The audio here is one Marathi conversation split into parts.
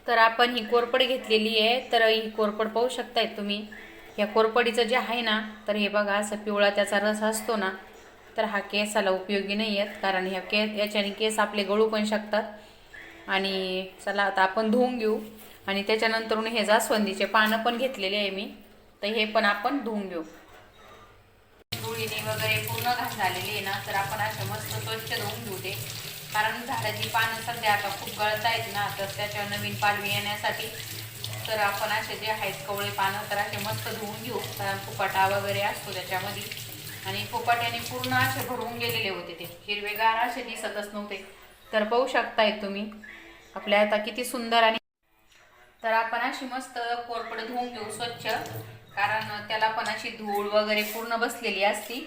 तर आपण ही कोरपड घेतलेली आहे। तर ही कोरपड पाहू शकताय तुम्ही। या कोरपडीचं जे आहे ना, तर हे बघा असं पिवळा त्याचा रस असतो ना, तर हा केसाला उपयोगी नाही आहेत, कारण याच्याने केस आपले गळू पण शकतात। आणि चला आता आपण धुवून घेऊ। आणि त्याच्यानंतर हे जास्वंदीचे पानं पण घेतलेले आहे मी, तर हे पण आपण धुवून घेऊ। धुळीने वगैरे पूर्ण घाण झालेली आहे ना, तर आपण असे मस्त स्वच्छ धुवून घेऊ ते। कारण झाडाची पानं सध्या आता खूप गळत आहेत ना, तर त्याच्या नवीन पालवी येण्यासाठी तर आपण असे जे आहेत कवळे पानं तर असे मस्त धुवून घेऊ, कारण फुपाटा वगैरे असतो त्याच्यामध्ये। आणि फुपाट्याने पूर्ण असे भरून गेलेले होते, ते हिरवेगार असे दिसतच नव्हते। तर पाहू शकताय तुम्ही आपल्या आता किती सुंदर। आणि तर आपण अशी मस्त कोरपड धुवून घेऊ स्वच्छ, कारण त्याला पण अशी धूळ वगैरे पूर्ण बसलेली असती।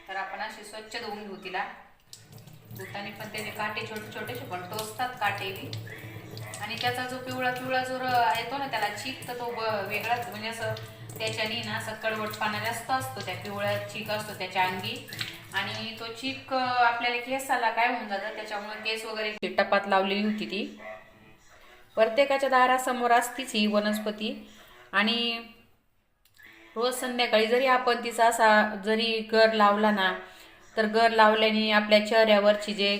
तर आपण अशी स्वच्छ धुवून घेऊ तिला। धुताना पण त्याचे काटे छोटे छोटेसे पण टोचतात काटे बी। आणि त्याचा जो पिवळा पिवळा जो येतो ना त्याला चीक, तर तो वेगळाच म्हणजे असं त्याच्यानी ना असं कडवटपणा जास्त असतो, त्या पिवळ्या चीक असतो त्याच्या अंगी। आणि तो चीक आपल्याला केसाला काय होऊन जातं, त्याच्यामुळे केस वगैरे टपात लावलेली होती ती। प्रत्येकाच्या दारासमोर असतीच ही वनस्पती। आणि रोज संध्याकाळी जरी आपण तिचा असा जरी गर लावला ना, तर गर लावल्याने आपल्या चेहऱ्यावरची जे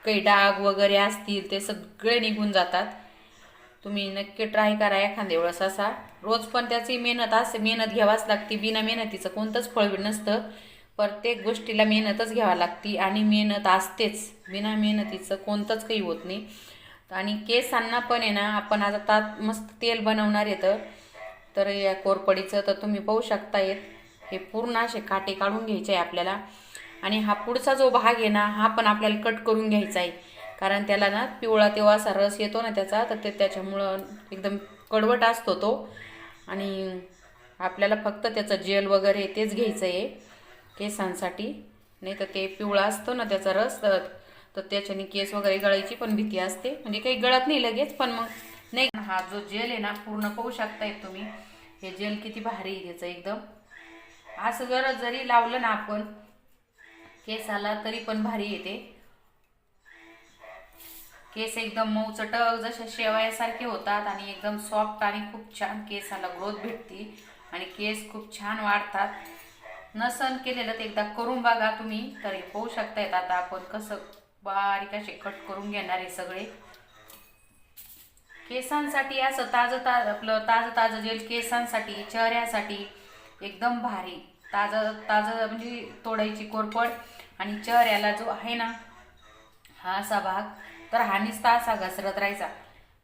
काही डाग वगैरे असतील ते सगळे निघून जातात। तुम्ही नक्की ट्राय करा एखाद्या वेळेस असा। रोज पण त्याची मेहनत घ्यावाच लागते, बिना मेहनतीचं कोणतंच फळ नसतं। प्रत्येक गोष्टीला मेहनतच घ्यावी लागते, आणि मेहनत असतेच, बिना मेहनतीचं कोणतंच काही होत नाही। आणि केसांना पण आहे ना, आपण आता मस्त तेल बनवणार येतं तर या कोरपडीचं, तर तुम्ही पाहू शकतायत हे पूर्ण असे काटे काढून घ्यायचे आहे आपल्याला। आणि हा पुढचा जो भाग आहे ना, हा पण आपल्याला कट करून घ्यायचा आहे, कारण त्याला ना पिवळा तेव्हा असा रस येतो ना त्याचा, तर ते त्याच्यामुळं एकदम कडवट असतो तो। आणि आपल्याला फक्त त्याचं जेल वगैरे तेच घ्यायचं आहे केसांसाठी, नाही तर ते पिवळा असतो ना त्याचा रस, तर त्याच्याने केस वगैरे गळायची पण भीती असते। म्हणजे काही गळत नाही लगेच, पण मग नाही। हा जो जेल आहे ना पूर्ण पाहू शकताय तुम्ही, हे जेल किती भारी आहे त्याचं एकदम। असं जरी लावलं ना आपण केसाला तरी पण भारी येते। केस एकदम मऊ चटक जसे शेवयासारखे होतात, आणि एकदम सॉफ्ट, आणि खूप छान केसाला ग्रोथ भेटते, आणि केस खूप छान वाढतात। नसन केलेलं ते एकदा करून बघा तुम्ही। तर हे पाहू शकतायत आता आपण कसं बारीक असे कट करून घेणार आहे सगळे। केसांसाठी असं आपलं ताजं जेल केसांसाठी, चेहऱ्यासाठी एकदम भारी। ताजं म्हणजे तोडायची कोरपड, आणि चेहऱ्याला जो आहे ना हा असा भाग, तर हा नुसता असा घसरत राहायचा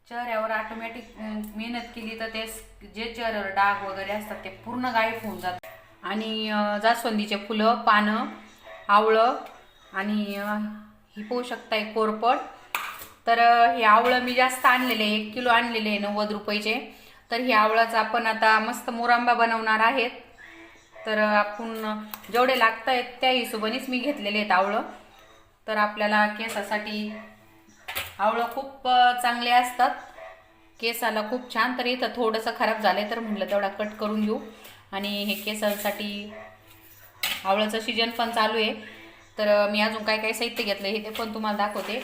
चेहऱ्यावर। ऑटोमॅटिक मेहनत केली तर ते जे चेहऱ्यावर डाग वगैरे असतात ते पूर्ण गायब होऊन जातात। आणि जास्वंदीचे फुलं, पानं, आवळं, आणि ही पाहू शकताय कोरपड। तर हे आवळं मी जास्त आणलेले, 1 किलो आणलेले आहे 90 रुपयाचे। तर हे आवळाचा आपण आता मस्त मुरांबा बनवणार आहेत। तर आपण जेवढे लागत आहेत त्या हिशोबानेच मी घेतलेले आहेत आवळं। तर आपल्याला केसासाठी आवळं खूप चांगले असतात, केसाला खूप छान। तर इथं थोडंसं खराब झालंय, तर म्हटलं तेवढा कट करून घेऊ। आणि हे केसांसाठी आवळ्याचं सीजन पण चालू आहे, तर मी अजून काय काय साहित्य घेतलं हे ते पण तुम्हाला दाखवते।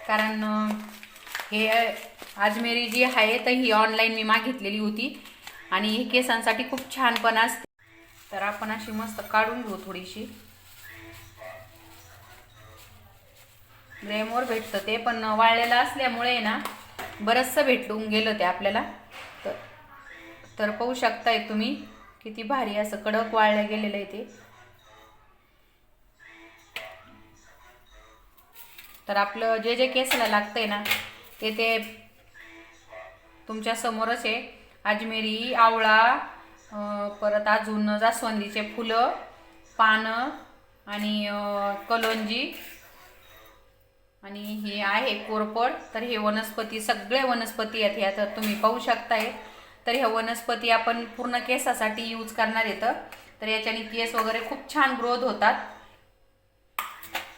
कारण हे अजमेरी जी आहे तर ही ऑनलाईन मी मागितलेली होती, आणि ही केसांसाठी खूप छान पण असते। तर आपण अशी मस्त काढून घेऊ थोडीशी। ग्रेमोर भेटतं ते, पण वाळलेलं असल्यामुळे ना बरचसं भेटून गेलं ते आपल्याला। तर पाहू शकताय तुम्ही किती भारी असं कडक वाळल्या गेलेलं आहे ते। तर आपलं जे जे केसाला लागतंय ना ते तुमच्या समोरच आहे। अजमेरी, आवळा, परत अजून जास्वंदीचे फुलं, पानं, आणि कलोंजी, आणि हे आहे कोरपड। तर हे वनस्पती सगळे वनस्पती आहेत ह्या, तर तुम्ही पाहू शकताय। तर ह्या वनस्पती आपण पूर्ण केसासाठी यूज करणार येतं, तर याच्याने केस वगैरे खूप छान ग्रोथ होतात।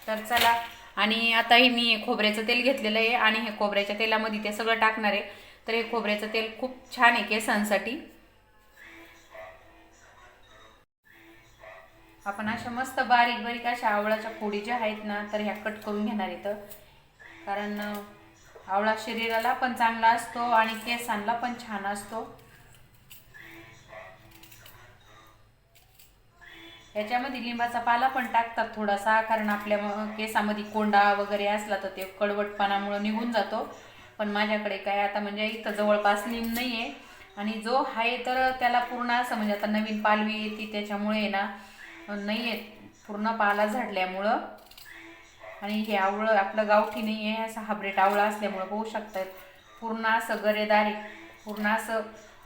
तर चला, आणि आता हे मी खोबऱ्याचं तेल घेतलेलं आहे, आणि हे खोबऱ्याच्या तेलामध्ये ते सगळं टाकणार आहे। तर हे खोबऱ्याचं तेल खूप छान आहे केसांसाठी। आपण अशा मस्त बारीक बारीक अशा आवळाच्या फोडी ज्या आहेत ना, तर ह्या कट करून घेणार आहेत, कारण आवळा शरीराला पण चांगला असतो आणि केसांना पण छान असतो. याच्यामध्ये लिंबाचा पाला पण टाकतात थोडासा, कारण आपल्या केसामध्ये कोंडा वगैरे असला तर ते कडवटपणामुळे निघून जातो. पण माझ्याकडे काय आता म्हणजे इथं जवळपास लिंब नाही आहे, आणि जो आहे तर त्याला पूर्ण असं म्हणजे आता नवीन पालवी येते त्याच्यामुळे ना नाही आहे, पूर्ण पाला झाडल्यामुळं. आणि हे आवळं आपलं गावठी नाही आहे, असं हायब्रिड आवळा असल्यामुळं पाहू शकतात पूर्ण असं गरेदार आहे, पूर्ण असं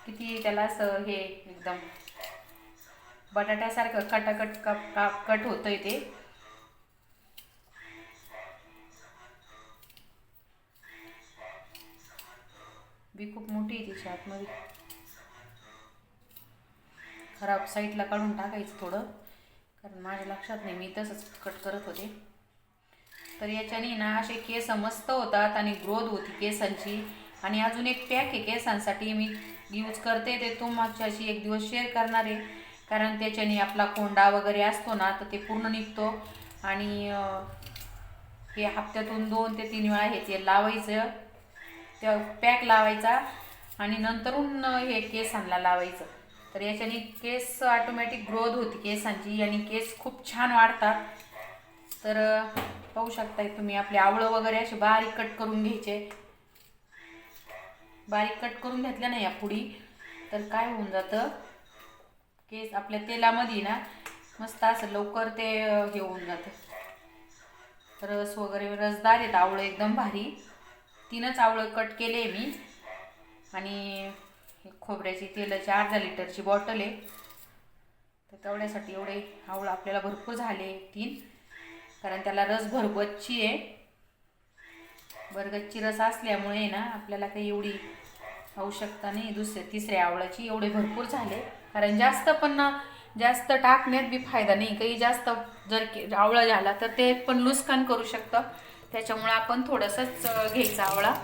किती त्याला असं हे एकदम बटाट्यासारखं कट होतंय ते. बी खूप मोठी आहे तिच्या आतमध्ये. खराब साईडला काढून टाकायचं थोडं, कारण माझ्या लक्षात नाही, मी तसंच कट करत होते. तर याच्याने ना असे केस मस्त होतात आणि ग्रोथ होती केसांची. आणि अजून एक पॅक आहे केसांसाठी मी यूज करते, ते तुमच्याशी एक दिवस शेअर करणार आहे, कारण त्याच्याने आपला कोंडा वगैरे असतो ना तर ते पूर्ण निघतो. आणि हे हप्त्यातून 2 ते 3 वेळा हे तेल लावायचं, त्या पॅक लावायचा आणि नंतरून हे केसांना लावायचं. तर याच्याने केस ऑटोमॅटिक ग्रोथ होती केसांची आणि केस खूप छान वाढतात. तर पाहू शकताय तुम्ही, आपले आवळं वगैरे असे बारीक कट करून घ्यायचे. बारीक कट करून घेतल्या नाही या पुडी तर काय होऊन जातं, केस आपल्या तेलामध्ये ना मस्त असं लवकर ते हे होऊन जातं. रस वगैरे रसदार आहेत आवळं, एकदम भारी. 3च आवळं कट केले मी. आणि खोबऱ्याची तेलाची अर्धा लिटरची बॉटल आहे, तर तेवढ्यासाठी एवढे आवळं आपल्याला भरपूर झाले 3, कारण त्याला रस भरगच्ची आहे. भरगच्ची रस असल्यामुळे ना आपल्याला काही एवढी आवश्यकता नाही तिसऱ्या आवळाची. एवढे भरपूर झाले, कारण जास्त टाकण्यात बी फायदा नाही. काही जास्त जर आवळा झाला तर ते पण नुकसान करू शकतं, त्याच्यामुळे आपण थोडंसंच घ्यायचा आवळा.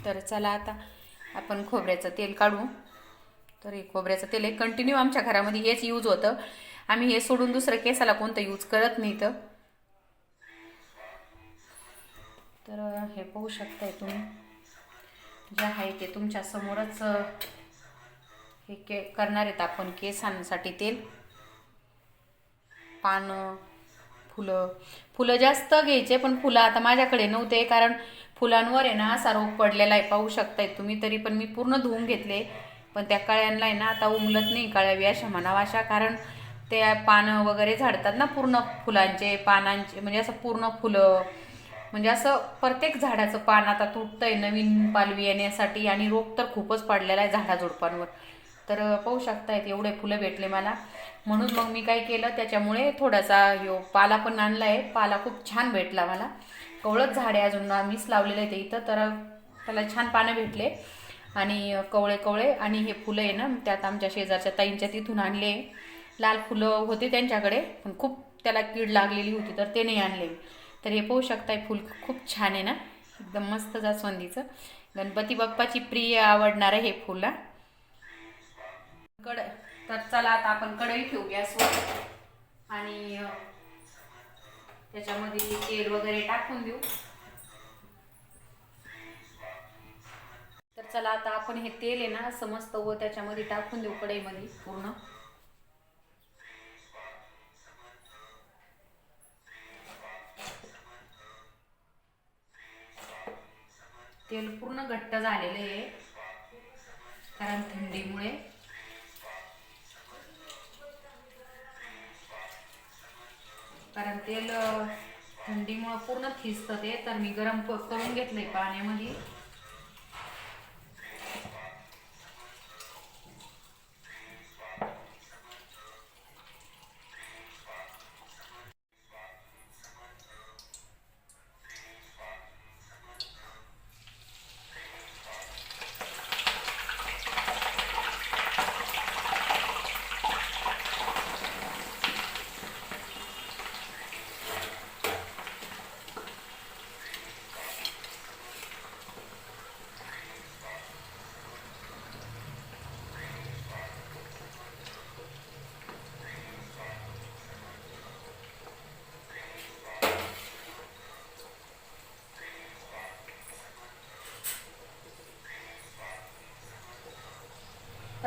तर चला आता आपण खोबऱ्याचं तेल काढू. तर हे खोबऱ्याचं तेल आहे, कंटिन्यू आमच्या घरामध्ये हेच यूज होतं. आम्ही हे सोडून दुसरं केसाला कोणतं यूज करत नाही. तर हे पाहू शकताय तुम्ही, जे आहे ते तुमच्या समोरच हे करणार आहेत आपण केसांसाठी तेल. पानं, फुलं जास्त घ्यायचे, पण फुलं आता माझ्याकडे नव्हते, कारण फुलांवर आहे ना असा रोग पडलेला आहे, पाहू शकताय तुम्ही. तरी पण मी पूर्ण धुवून घेतले, पण त्या कळ्यांना आहे ना आता उमलत नाही, कळ्यावी अशा म्हणावा अशा, कारण त्या पानं वगैरे झाडतात ना पूर्ण फुलांचे, पानांचे, म्हणजे असं पूर्ण फुलं, म्हणजे असं प्रत्येक झाडाचं पान आता तुटतंय नवीन पालवी येण्यासाठी, आणि रोग तर खूपच पडलेला आहे झाडाझुडपांवर. तर पाहू शकतायत एवढे फुलं भेटले मला, म्हणून मग मी काय केलं, त्याच्यामुळे थोडासा पाला पण आणला आहे. पाला खूप छान भेटला मला, कवळच झाड आहे अजून मीच लावलेलं आहे ते इथं, तर त्याला छान पानं भेटले आणि कवळे. आणि हे फुलं आहे ना त्यात आमच्या शेजारच्या ताईंच्या तिथून आणले. लाल फुलं होते त्यांच्याकडे, पण खूप त्याला कीड लागलेली होती तर ते नाही आणले. तर हे पाहू शकताय फुल खूप छान आहे ना, एकदम मस्त जास्वंदीचं. गणपती बाप्पाची प्रिय आवडणारं हे फुल. तर चला आता आपण कढई ठेवू गॅसवर आणि त्याच्यामध्ये तेल वगैरे टाकून देऊ. तर चला आता आपण हे तेल आहे ना असं मस्त त्याच्यामध्ये टाकून देऊ कढईमध्ये पूर्ण. तेल पूर्ण घट्ट झालेलं आहे, कारण थंडीमुळे. कारण तेल थंडीमुळे पूर्ण थिजतं ते, तर मी गरम करून घेतलंय पाण्यामध्ये.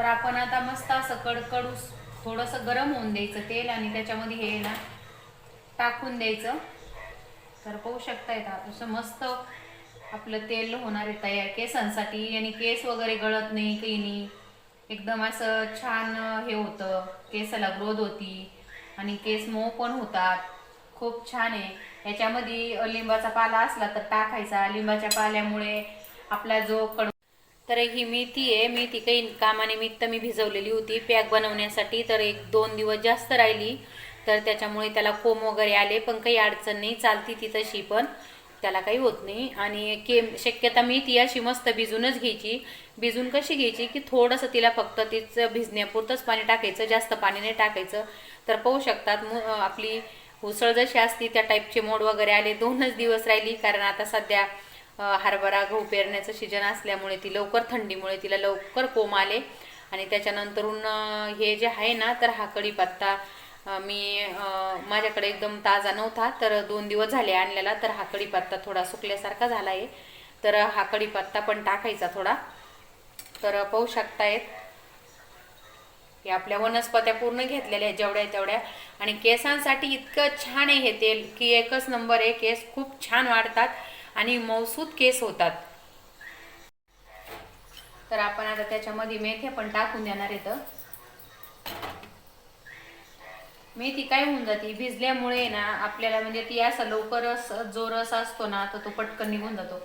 तर आपण आता मस्त असं कडकडूस थोडंसं गरम होऊन द्यायचं तेल आणि त्याच्यामध्ये हे ना टाकून द्यायचं। तर पाहू शकताय असं मस्त आपलं तेल होणार आहे तयार केसांसाठी आणि केस वगैरे गळत नाही काही नाही, एकदम असं छान हे होतं, केसाला ग्रोथ होती आणि केस मऊ पण होतात, खूप छान आहे। याच्यामध्ये लिंबाचा पाला असला तर टाकायचा, लिंबाच्या पाल्यामुळे आपला जो तर ही मेथी आहे, मेथी काही कामानिमित्त मी भिजवलेली होती पॅक बनवण्यासाठी, तर 1-2 दिवस जास्त राहिली तर त्याच्यामुळे त्याला कोंब वगैरे आले, पण काही अडचण नाही, चालती ती तशी पण त्याला काही होत नाही। आणि शक्यता मेथी अशी मस्त भिजूनच घ्यायची। भिजून कशी घ्यायची की थोडंसं तिला फक्त तिचं भिजण्यापुरतंच पाणी टाकायचं, जास्त पाणी नाही टाकायचं। तर पाहू शकतात आपली उसळ जशी असती त्या टाईपचे मोड वगैरे आले। 2च दिवस राहिली, कारण आता सध्या हरभरा गहू पेरण्याचं सीजन असल्यामुळे ती लवकर थंडीमुळे तिला लवकर कोंब आले। आणि त्याच्यानंतरून हे जे आहे ना, तर हा कढीपत्ता मी माझ्याकडे एकदम ताजा नव्हता, तर 2 दिवस झाले आणलेला, तर हा कढीपत्ता थोडा सुकल्यासारखा झाला आहे, तर हा कढीपत्ता पण टाकायचा थोडा। तर पाहू शकतायत हे आपल्या वनस्पत्या पूर्ण घेतलेल्या आहेत जेवढ्या तेवढ्या, आणि केसांसाठी इतकं छान आहे हे तेल की एकच नंबर आहे, केस खूप छान वाढतात आणि मौसूद केस होतात। तर आपण आता त्याच्यामध्ये मेथी पण टाकून देणार आहेत। मेथी काय होऊन जाते भिजल्यामुळे ना आपल्याला, म्हणजे ती असं लवकरच जो रस असतो ना तर तो पटकन निघून जातो।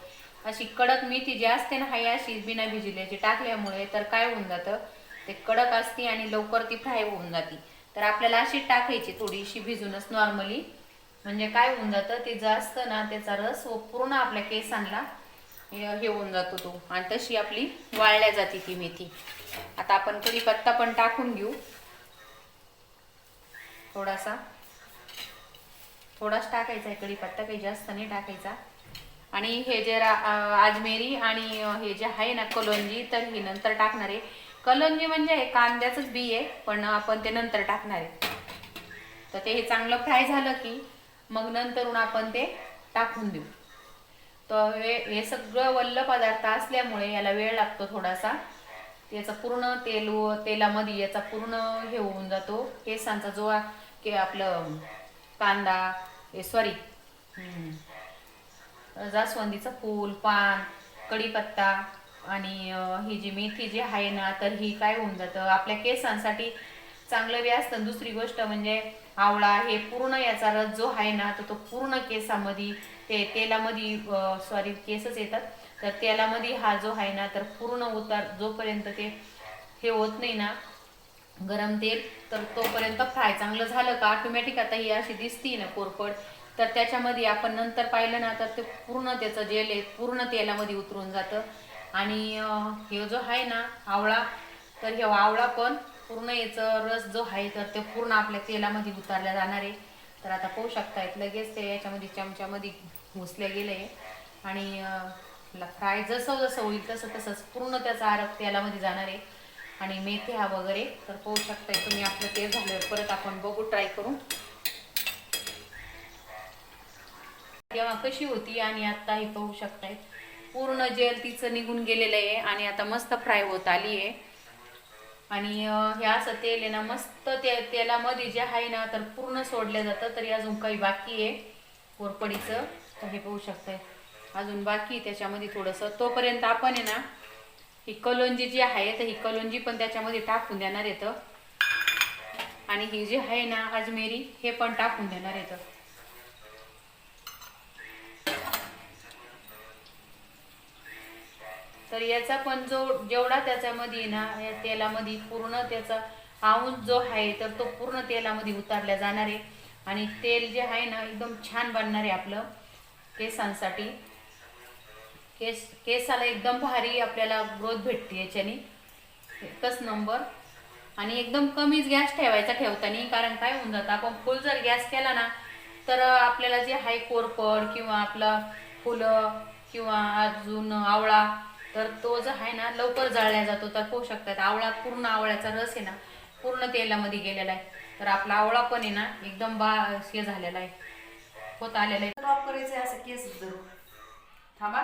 अशी कडक मेथी जी असते ना, हाय अशी बिना भिजल्याची टाकल्यामुळे तर काय होऊन जातं, ते कडक असते आणि लवकर ती फ्राय होऊन जाते। तर आपल्याला अशी टाकायची थोडीशी भिजूनच नॉर्मली, म्हणजे काय होऊन जातं ते जास्त ना त्याचा रस पूर्ण आपल्या केसांना हे होऊन जातो तो, आणि तशी आपली वाळल्या जाते ती मेथी। आता आपण कढीपत्ता पण टाकून घेऊ, थोडाच टाकायचा आहे कढीपत्ता, काही जास्त नाही टाकायचा। आणि हे जे अजमेरी आणि हे जे आहे ना कलोंजी, तर हे नंतर टाकणार आहे। कलोंजी म्हणजे कांद्याचंच बी आहे, पण आपण ते नंतर टाकणार आहे। तर ते हे चांगलं फ्राय झालं की मग नंतरून आपण ते टाकून देऊ। तर हे सगळं वल्ल पदार्थ असल्यामुळे याला वेळ लागतो थोडासा, याचा पूर्ण तेलामध्ये याचा पूर्ण हे होऊन जातो केसांचा जो की आपलं कांदा सॉरी जास्वंदीचं फूल, पान, कढीपत्ता आणि ही जी मेथी जी आहे ना, तर ही काय होऊन जातं आपल्या केसांसाठी चांगलं बी असतं। दुसरी गोष्ट म्हणजे आवळा, हे पूर्ण याचा रस जो आहे ना तो पूर्ण केसामध्ये ते तेलामध्ये सॉरी केसच येतात, तर तेलामध्ये हा जो आहे ना तर पूर्ण जोपर्यंत ते हे होत नाही ना गरम तेल, तर तोपर्यंत फ्राय चांगलं झालं का ऑटोमॅटिक आता ही अशी दिसती ना कोरपड, तर त्याच्यामध्ये आपण नंतर पाहिलं ना तर ते पूर्ण त्याचं जेल आहे पूर्ण तेलामध्ये उतरून जातं। आणि हे जो आहे ना आवळा, तर हे आवळा पण पूर्ण याचं रस जो आहे तर ते पूर्ण आपल्या तेलामध्ये उतारल्या जाणार आहे। तर आता पाहू शकतायत लगेच ते याच्यामध्ये चमच्यामध्ये घुसल्या गेलं आहे, आणि फ्राय जसं जसं होईल तसं तसंच पूर्ण त्याचा आरक तेलामध्ये जाणार आहे। आणि मेथ्या वगैरे तर पाहू शकताय तुम्ही, आपलं तेल झाल्यावर परत आपण बघू ट्राय करून तेव्हा कशी होती। आणि आता हे पाहू शकताय पूर्ण जेल तिचं निघून गेलेलं आहे आणि आता मस्त फ्राय होत आली आहे। आणि हे असं तेल आहे ना मस्त तेलामध्ये जे आहे ना तर पूर्ण सोडलं जातं, तरी अजून काही बाकी आहे कोरपडीचं, तर हे पाहू शकताय अजून बाकी त्याच्यामध्ये थोडंसं। तोपर्यंत आपण आहे ना ही कलोंजी जी आहे तर ही कलोंजी पण त्याच्यामध्ये टाकून देणार येतं, आणि ही जी आहे ना अजमेरी हे पण टाकून देणार येतं। तर याचा पण जेवढा त्याच्यामध्ये ना या तेलामध्ये पूर्ण त्याचा अंश जो आहे तर तो पूर्ण तेलामध्ये उतारला जाणार आहे, आणि तेल जे आहे ना एकदम छान बनणार आहे आपलं केसांसाठी। केसाला एकदम भारी आपल्याला ग्रोथ भेटते याच्याने, एकच नंबर। आणि एकदम कमीच गॅस ठेवताना, कारण काय होऊन जातं आपण फुल जर गॅस केला ना तर आपल्याला जे हाय कोरपड किंवा आपला फुलं किंवा अजून आवळा, तर तो जो आहे ना लवकर जाळला जातो। तर पाहू शकतात आवळा पूर्ण आवळ्याचा रस आहे ना पूर्ण तेलामध्ये गेलेला आहे, तर आपला आवळा पण आहे ना एकदम हे झालेला आहे, होत आलेला आहे। ड्रॉप करायचं असं केस धरून थांबा।